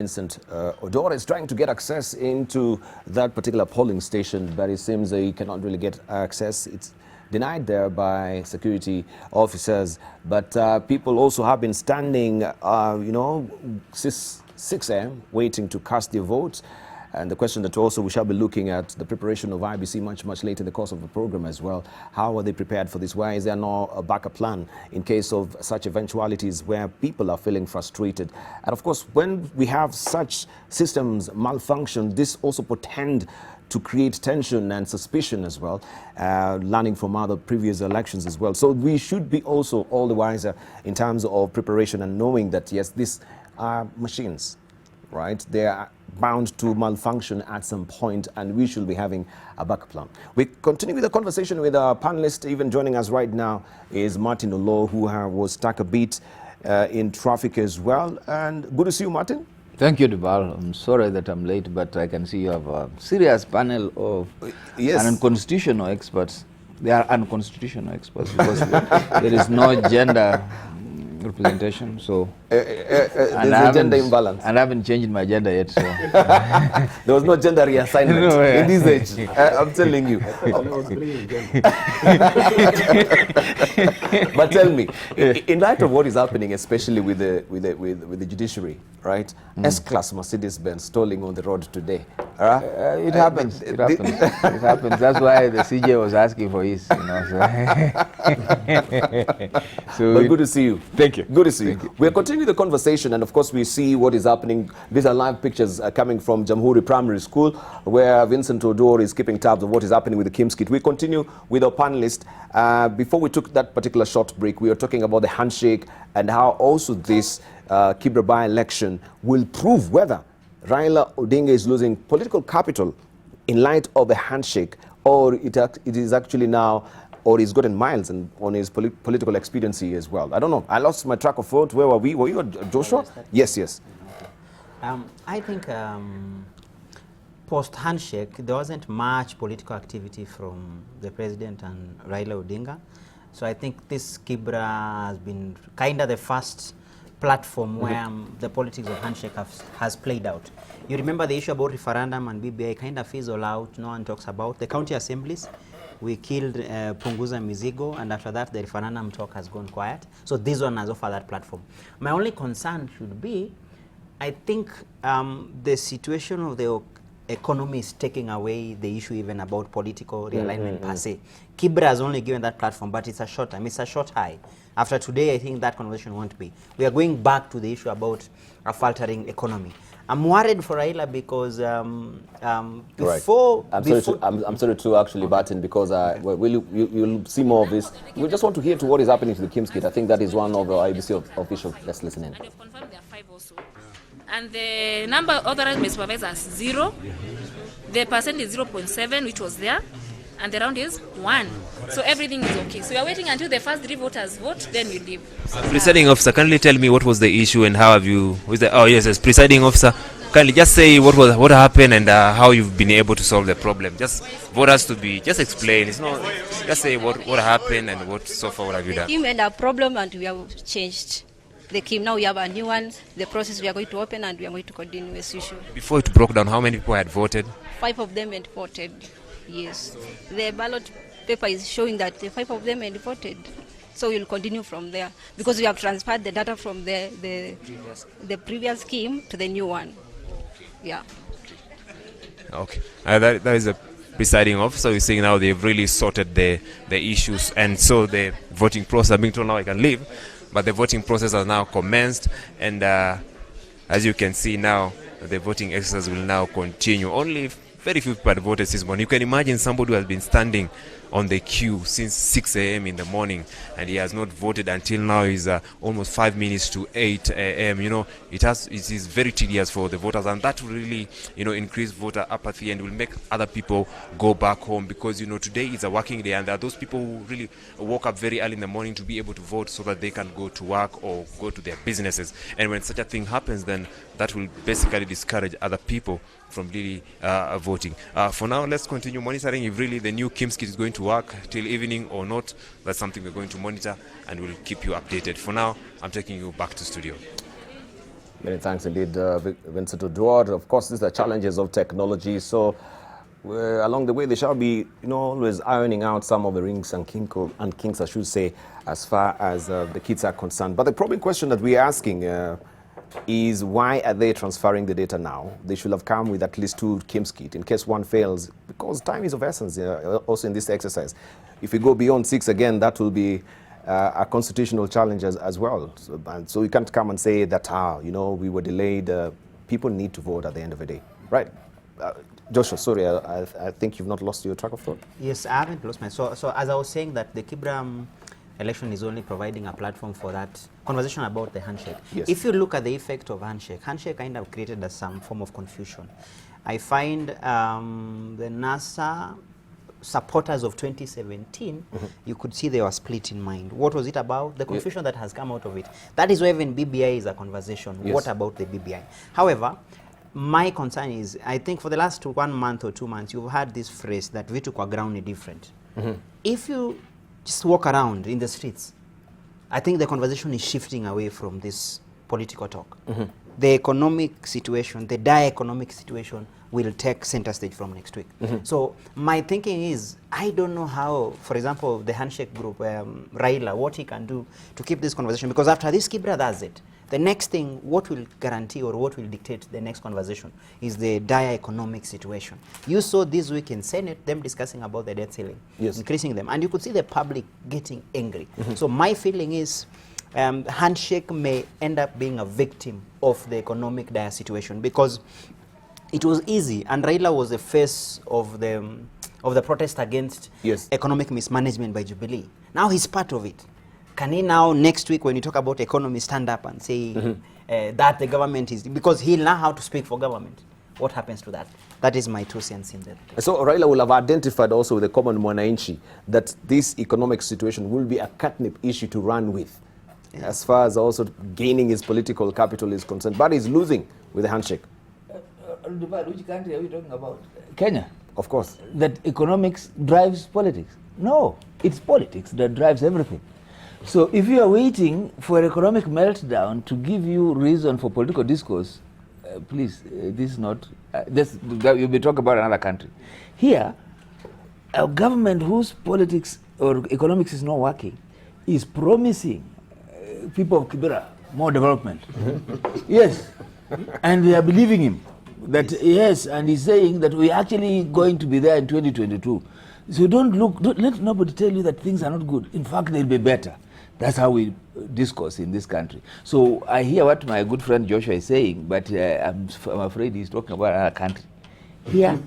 Vincent Odor is trying to get access into that particular polling station, but it seems he cannot really get access. It's denied there by security officers. But people also have been standing, 6 a.m. waiting to cast their votes. And the question that also we shall be looking at the preparation of IBC much later in the course of the program as well. How are they prepared for this? Why is there no backup plan in case of such eventualities where people are feeling frustrated? And of course, when we have such systems malfunction, this also portend to create tension and suspicion as well, learning from other previous elections as well. So we should be also all the wiser in terms of preparation and knowing that, yes, these are machines, right? They are bound to malfunction at some point, and we should be having a backup plan. We continue with the conversation with our panelist. Even joining us right now is Martin Oloo, who was stuck a bit in traffic as well. And good to see you, Martin. Thank you, Dubal. I'm sorry that I'm late, but I can see you have a serious panel of unconstitutional experts. They are unconstitutional experts because there is no gender representation, so there's a gender imbalance. And I haven't changed my gender yet, so there was no gender reassignment in this age. I'm telling you. But tell me, in light of what is happening, especially with the judiciary, right? S-class Mercedes-Benz stalling on the road today. It happens. It happens. That's why the CJ was asking for his. So but good to see you. Thank you. Good to see you. We're continuing the conversation, and of course we see what is happening. These are live pictures coming from Jamhuri Primary School, where Vincent Odor is keeping tabs of what is happening with the Kimskit. We continue with our panelist. Before we took that particular short break, we were talking about the handshake and how also this Kibra by-election will prove whether Raila Odinga is losing political capital in light of the handshake, or it is actually now, or he's gotten miles on his political expediency as well. I don't know. I lost my track of thought. Where were we? Were you at Joshua? Yes. I think post-handshake, there wasn't much political activity from the president and Raila Odinga. So I think this Kibra has been kind of the first platform where the politics of handshake has played out. You remember the issue about referendum and BBI kind of fizzled out. No one talks about the county assemblies. We killed Punguza Mizigo, and after that the referendum talk has gone quiet. So this one has offered that platform. My only concern should be, I think the situation of the economy is taking away the issue even about political realignment per se. Kibra has only given that platform, but it's a short time, it's a short high. After today, I think that conversation won't be. We are going back to the issue about a faltering economy. I'm worried for Raila because before... I'm sorry to actually Barton, because you'll see more of this. We just want to hear to what is happening to the Kimskit. I think that is one of the IBC officials. Let's listen in. And we've confirmed there are 5 also. And the number authorized by supervisors is 0. The percent is 0.7, which was there. And the round is 1. So everything is okay. So we are waiting until the first 3 voters vote, then we leave. Presiding officer, kindly tell me what was the issue and how have you... Presiding officer, kindly just say what happened and how you've been able to solve the problem. Just voters to be... Just explain. It's not... Just say what happened and what so far what have you done. We had a problem and we have changed the Kim. Now we have a new one. The process we are going to open and we are going to continue as usual. Before it broke down, how many people had voted? 5 of them had voted. Yes, the ballot paper is showing that the 5 of them had voted. So we'll continue from there because we have transferred the data from the previous scheme to the new one. Yeah. Okay. That is a presiding officer. We're saying now they've really sorted the issues, and so the voting process, I'm being told now I can leave, but the voting process has now commenced, and as you can see now, the voting exercise will now continue. Only very few people had voted this morning. You can imagine somebody who has been standing on the queue since 6 a.m. in the morning and he has not voted until now. Is almost 5 minutes to 8 a.m. It is very tedious for the voters, and that will really increase voter apathy and will make other people go back home, because today is a working day and there are those people who really woke up very early in the morning to be able to vote so that they can go to work or go to their businesses. And when such a thing happens, then that will basically discourage other people from really voting. For now, let's continue monitoring if really the new Kimskit is going to work till evening or not. That's something we're going to monitor and we'll keep you updated. For now, I'm taking you back to studio. Many thanks indeed, Vincent Oduor. Of course, these are challenges of technology. So along the way, they shall be, always ironing out some of the rings and kinks, I should say, as far as the kids are concerned. But the probing question that we're asking is, why are they transferring the data now? They should have come with at least 2 KIMS kits in case one fails, because time is of essence also in this exercise. If we go beyond 6 again, that will be a constitutional challenge as well. So you can't come and say that, we were delayed. People need to vote at the end of the day. Right. Joshua, sorry, I think you've not lost your track of thought. Yes, I haven't lost my. So as I was saying, that the Kibra election is only providing a platform for that conversation about the handshake. Yes. If you look at the effect of handshake kind of created some form of confusion. I find the NASA supporters of 2017, you could see they were split in mind. What was it about? The confusion that has come out of it. That is why even BBI is a conversation. Yes. What about the BBI? However, my concern is, I think for the last 1 month or 2 months, you've had this phrase that vitu kwa ground is different. If you just walk around in the streets, I think the conversation is shifting away from this political talk. The economic situation, the dire economic situation will take center stage from next week. So my thinking is, I don't know how, for example, the handshake group, Raila, what he can do to keep this conversation, because after this Kibra does it, the next thing, what will guarantee or what will dictate the next conversation is the dire economic situation. You saw this week in Senate, them discussing about the debt ceiling, increasing them, and you could see the public getting angry. So my feeling is, handshake may end up being a victim of the economic dire situation, because it was easy, and Raila was the face of the protest against economic mismanagement by Jubilee. Now he's part of it. Can he now, next week, when you talk about economy, stand up and say that the government is, because he'll know how to speak for government? What happens to that? That is my 2 cents in that. So Raila will have identified also with the common mwananchi that this economic situation will be a catnip issue to run with, as far as also gaining his political capital is concerned. But he's losing with the handshake. Which country are we talking about? Kenya? Of course. That economics drives politics? No, it's politics that drives everything. So if you are waiting for economic meltdown to give you reason for political discourse, please, this is not, you'll be talking about another country. Here, a government whose politics or economics is not working is promising people of Kibra more development. Yes, and they are believing him that yes, and he's saying that we're actually going to be there in 2022. So don't let nobody tell you that things are not good. In fact, they'll be better. That's how we discourse in this country. So I hear what my good friend Joshua is saying, but I'm afraid he's talking about another country. Here,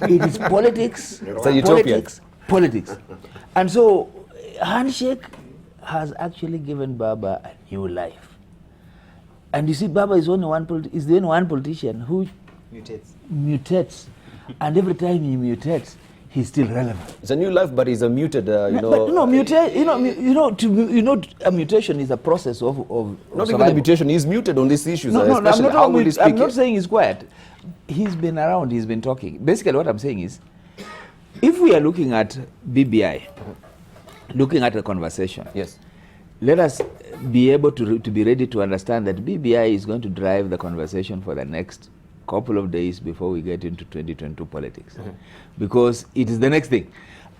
it is politics, politics. And so handshake has actually given Baba a new life. And you see, Baba is only is the only one politician who mutates. And every time he mutates, he's still relevant. It's a new life, but he's a muted, But no, a mutation is a process of not even a mutation. He's muted on these issues. I'm not saying he's quiet. He's been around. He's been talking. Basically, what I'm saying is, if we are looking at BBI, looking at the conversation, let us be able to be ready to understand that BBI is going to drive the conversation for the next couple of days before we get into 2022 politics, because it is the next thing.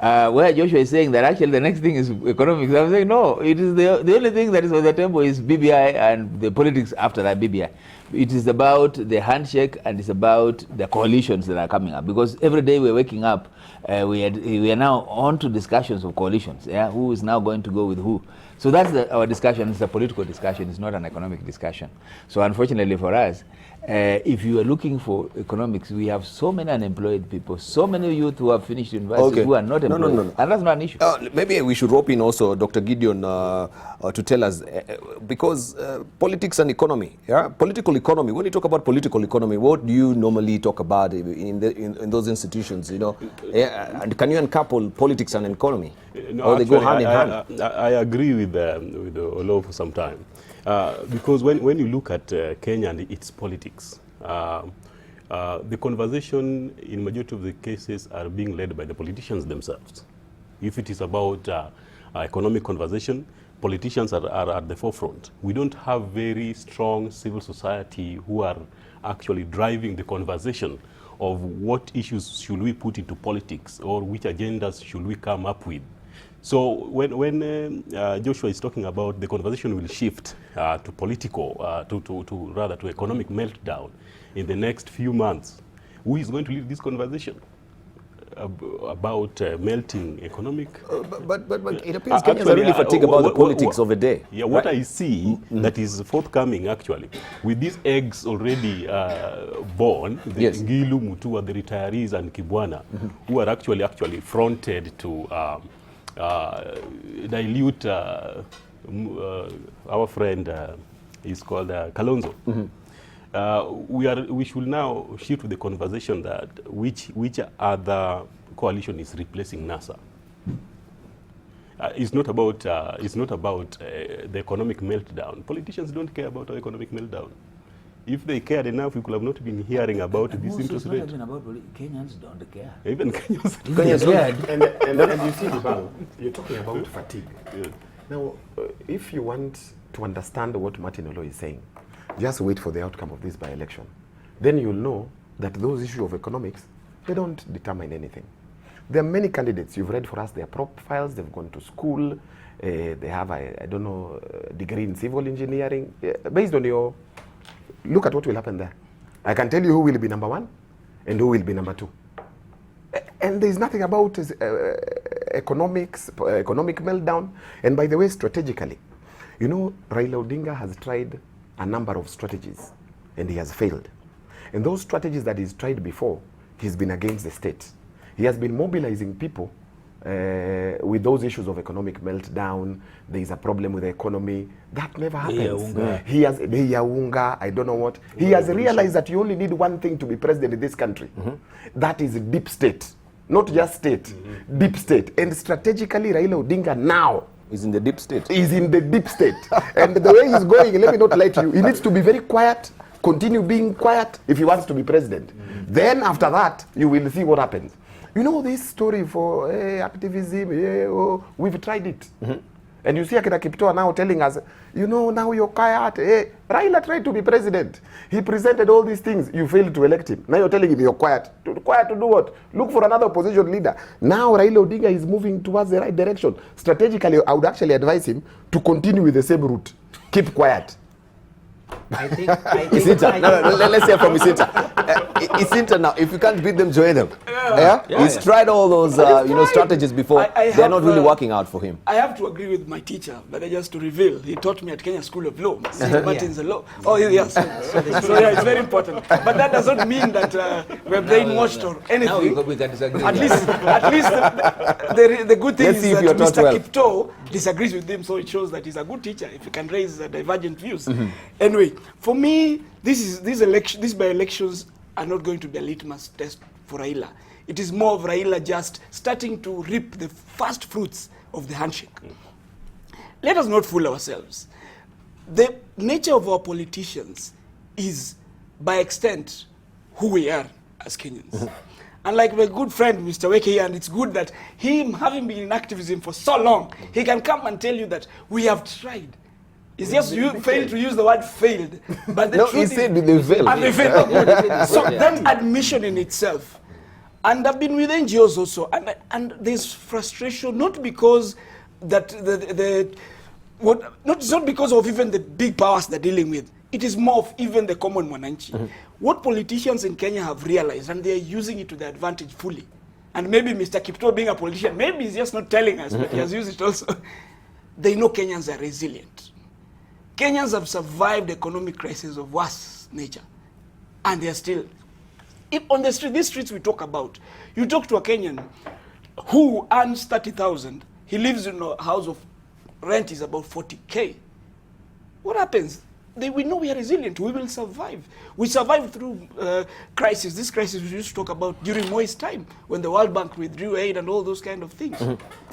Where Joshua is saying that actually the next thing is economics, I'm saying no, it is the only thing that is on the table is BBI and the politics after that BBI. It is about the handshake and it's about the coalitions that are coming up, because every day we're waking up, we are now on to discussions of coalitions. Who is now going to go with who? So that's our discussion. It's a political discussion. It's not an economic discussion. So unfortunately for us, if you are looking for economics, we have so many unemployed people, so many youth who have finished university who are not employed. No. And that's not an issue. Maybe we should rope in also Dr. Gideon to tell us, because politics and economy, political economy, when you talk about political economy, what do you normally talk about in those institutions, and can you uncouple politics and economy? No, or they actually, go hand in hand? I agree with Oloo for some time. Because when you look at Kenya and its politics, the conversation in majority of the cases are being led by the politicians themselves. If it is about economic conversation, politicians are at the forefront. We don't have very strong civil society who are actually driving the conversation of what issues should we put into politics or which agendas should we come up with. So when Joshua is talking about the conversation will shift to political, rather to economic meltdown in the next few months, who is going to lead this conversation about melting economic? But it appears Kenyans are really fatigued about the politics of the day. Yeah, what I see that is forthcoming actually, with these eggs already born, the Ngilu, Mutua, the retirees and Kibwana, who are actually fronted to dilute our friend is called Kalonzo. We should now shift to the conversation that which other coalition is replacing NASA. It's not about the economic meltdown. Politicians don't care about our economic meltdown. If they cared enough, we could have not been hearing about this interest rate. Kenyans don't care. Even Kenyans. And you see, you're talking about fatigue. Yeah. Now, if you want to understand what Martin Oloo is saying, just wait for the outcome of this by-election. Then you'll know that those issues of economics, they don't determine anything. There are many candidates. You've read for us their profiles. They've gone to school. They have, I don't know, a degree in civil engineering. Based on your... Look at what will happen there. I can tell you who will be number one and who will be number two. And there's nothing about economic meltdown. And by the way, strategically, you know, Raila Odinga has tried a number of strategies and he has failed. And those strategies that he's tried before, he's been against the state. He has been mobilizing people with those issues of economic meltdown. There is a problem with the economy. That never happens. He has, I don't know what. He has realized that you only need one thing to be president in this country. That is deep state. Not just state, deep state. And strategically, Raila Odinga now is in the deep state. Is in the deep state. And the way he's going, let me not lie to you, he needs to be very quiet, continue being quiet if he wants to be president. Then after that, you will see what happens. You know this story for activism, we've tried it. And you see Akina Kiptoa now telling us, you know, now you're quiet. Raila tried to be president. He presented all these things. You failed to elect him. Now you're telling him you're quiet. Quiet to do what? Look for another opposition leader. Now Raila Odinga is moving towards the right direction. Strategically, I would actually advise him to continue with the same route. Keep quiet. Let's hear from Isinta. Isinta now, if you can't beat them, join them. He's tried all those strategies before. They're not really working out for him. I have to agree with my teacher, but just to reveal, he taught me at Kenya School of Law. Martin's a law. Oh, yes. So yeah, it's very important. But that doesn't mean that we're brainwashed or anything. Now we can disagree. At least the good thing is that Mr. Kipto disagrees with him, so it shows that he's a good teacher if he can raise divergent views. Anyway, for me, these by-elections are not going to be a litmus test for Raila. It is more of Raila just starting to reap the first fruits of the handshake. Let us not fool ourselves. The nature of our politicians is, by extent, who we are as Kenyans. And like my good friend, Mr. Weke here, and it's good that him, having been in activism for so long, he can come and tell you that we have tried. It's just you failed to use the word failed. But the no, truth he said they failed. And they failed. So that admission in itself. And I've been with NGOs also. And there's frustration, not because that it's not because of even the big powers they're dealing with. It is more of even the common mwananchi. What politicians in Kenya have realized, and they're using it to their advantage fully. And maybe Mr. Kipto being a politician, maybe he's just not telling us, but he has used it also. They know Kenyans are resilient. Kenyans have survived economic crisis of worse nature. And they're still, on the street, these streets we talk about, you talk to a Kenyan who earns 30,000, he lives in a house of rent is about 40K. What happens? We know we are resilient. We will survive. We survived through crisis. This crisis we used to talk about during Moi's time, when the World Bank withdrew aid and all those kind of things.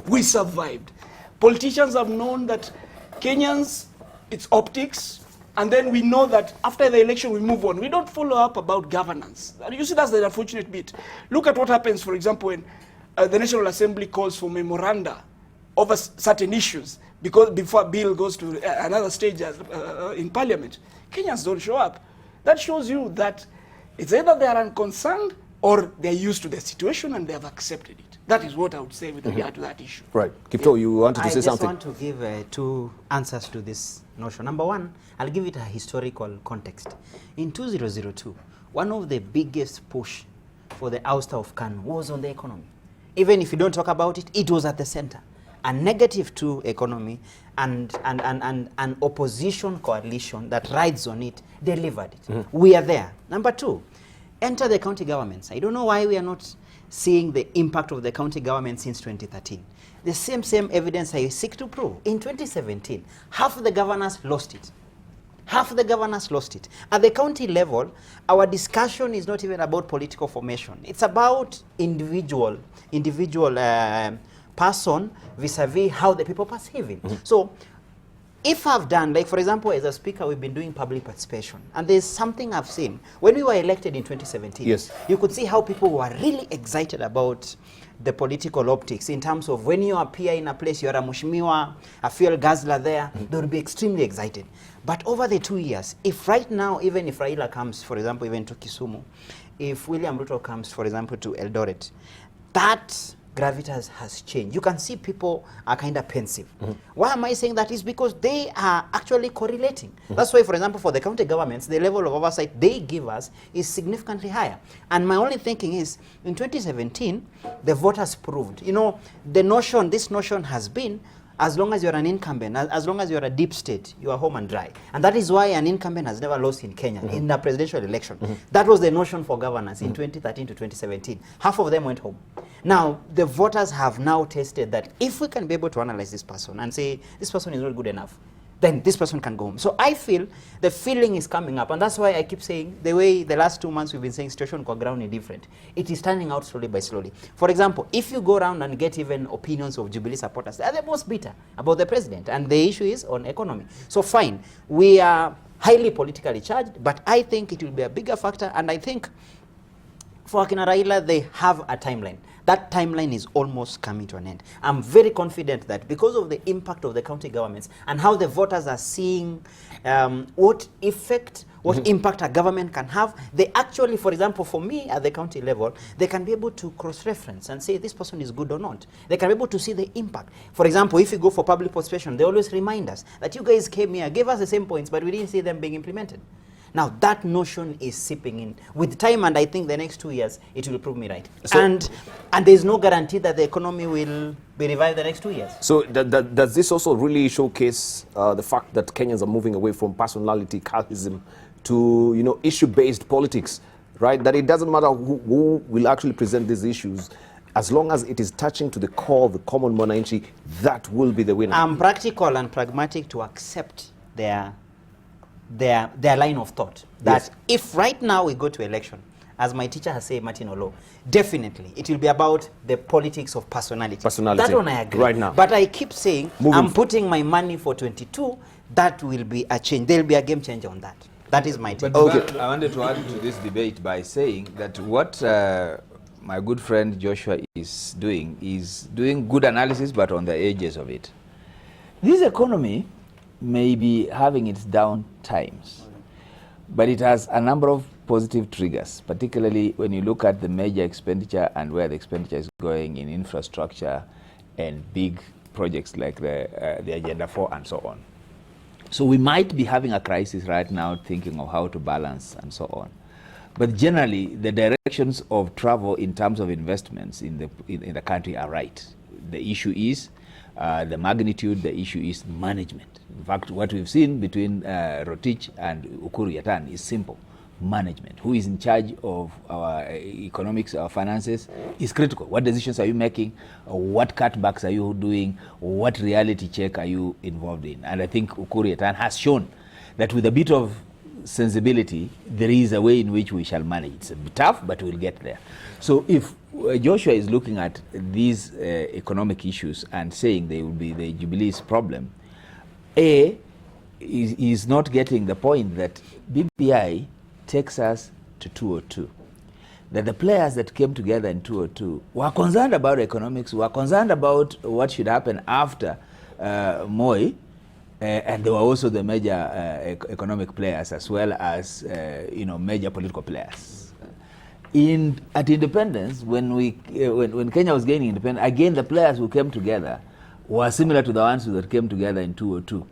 We survived. Politicians have known that Kenyans, it's optics, and then we know that after the election we move on. We don't follow up about governance. And you see, that's the unfortunate bit. Look at what happens, for example, when the National Assembly calls for memoranda over certain issues, because before a bill goes to another stage in parliament, Kenyans don't show up. That shows you that it's either they are unconcerned or they're used to the situation and they have accepted it. That is what I would say with regard to that issue. Right. Kipto, you wanted to say something? I just want to give two answers to this notion. Number one, I'll give it a historical context. In 2002, one of the biggest push for the ouster of KANU was on the economy. Even if you don't talk about it, it was at the center. A -2 economy and an opposition coalition that rides on it delivered it. We are there. Number two, enter the county governments. I don't know why we are not seeing the impact of the county government since 2013. The same evidence I seek to prove. In 2017, half the governors lost it. Half the governors lost it. At the county level, our discussion is not even about political formation. It's about individual person vis-a-vis how the people perceive him. So if I've done, like for example, as a speaker, we've been doing public participation. And there's something I've seen. When we were elected in 2017, yes, you could see how people were really excited about the political optics in terms of when you appear in a place, you're a Mushmiwa, a fuel guzzler there, they would be extremely excited. But over the 2 years, if right now, even if Raila comes, for example, even to Kisumu, if William Ruto comes, for example, to Eldoret, that gravitas has changed. You can see people are kind of pensive. Why am I saying that? Is because they are actually correlating. That's why, for example, for the county governments, the level of oversight they give us is significantly higher. And my only thinking is, in 2017, the voters proved, you know, this notion has been, as long as you're an incumbent, as long as you're a deep state, you are home and dry. And that is why an incumbent has never lost in Kenya in a presidential election. That was the notion for governance in 2013 to 2017. Half of them went home. Now, the voters have now tested that if we can be able to analyze this person and say, this person is not good enough, then this person can go home. So I feel the feeling is coming up, and that's why I keep saying the way the last 2 months we've been saying situation on ground is different. It is turning out slowly by slowly. For example, if you go around and get even opinions of Jubilee supporters, they are the most bitter about the president, and the issue is on economy. So fine, we are highly politically charged, but I think it will be a bigger factor, and I think for Akina Raila, they have a timeline. That timeline is almost coming to an end. I'm very confident that because of the impact of the county governments and how the voters are seeing what impact a government can have, they actually, for example, for me at the county level, they can be able to cross-reference and say this person is good or not. They can be able to see the impact. For example, if you go for public participation, they always remind us that you guys came here, gave us the same points, but we didn't see them being implemented. Now, that notion is seeping in with time, and I think the next 2 years, it will prove me right. So, and there's no guarantee that the economy will be revived the next 2 years. So does this also really showcase the fact that Kenyans are moving away from personality cultism to, you know, issue-based politics, right? That it doesn't matter who will actually present these issues, as long as it is touching to the core of the common mwananchi, that will be the winner. I'm practical and pragmatic to accept their line of thought. That yes, if right now we go to election, as my teacher has said, Martin Oloo, definitely it will be about the politics of personality. That one I agree. Right now. But I keep saying, I'm putting my money for 22, that will be a change. There will be a game changer on that. That is my take. But I wanted to add to this debate by saying that what my good friend Joshua is doing good analysis, but on the edges of it. This economy may be having its down times, but it has a number of positive triggers, particularly when you look at the major expenditure and where the expenditure is going in infrastructure and big projects like the Agenda 4 and so on. So we might be having a crisis right now thinking of how to balance and so on. But generally, the directions of travel in terms of investments in the country are right. The issue is the magnitude, the issue is management. In fact, what we've seen between Rotich and Ukuru Yatan is simple. Management. Who is in charge of our economics, our finances, is critical. What decisions are you making? What cutbacks are you doing? What reality check are you involved in? And I think Ukuru Yatan has shown that with a bit of sensibility, there is a way in which we shall manage. It's a bit tough, but we'll get there. So if Joshua is looking at these economic issues and saying they will be the Jubilee's problem, is not getting the point that BBI takes us to 202. that the players that came together in 2002 were concerned about economics, were concerned about what should happen after Moi, and they were also the major economic players as well as major political players. At independence, when Kenya was gaining independence, again the players who came together were similar to the ones that came together in 2002.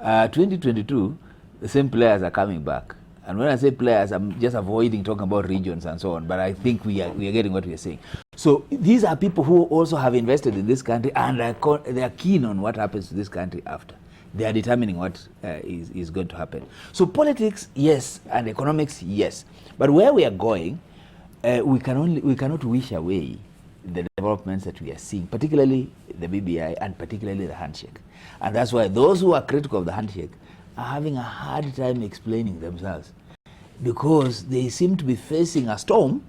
2022, the same players are coming back. And when I say players, I'm just avoiding talking about regions and so on, but I think we are getting what we are saying. So these are people who also have invested in this country, and they are keen on what happens to this country after. They are determining what is going to happen. So politics, yes, and economics, yes. But where we are going, we cannot wish away the developments that we are seeing, particularly the BBI and particularly the handshake. And that's why those who are critical of the handshake are having a hard time explaining themselves, because they seem to be facing a storm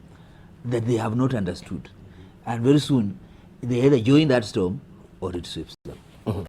that they have not understood. And very soon, they either join that storm or it sweeps them.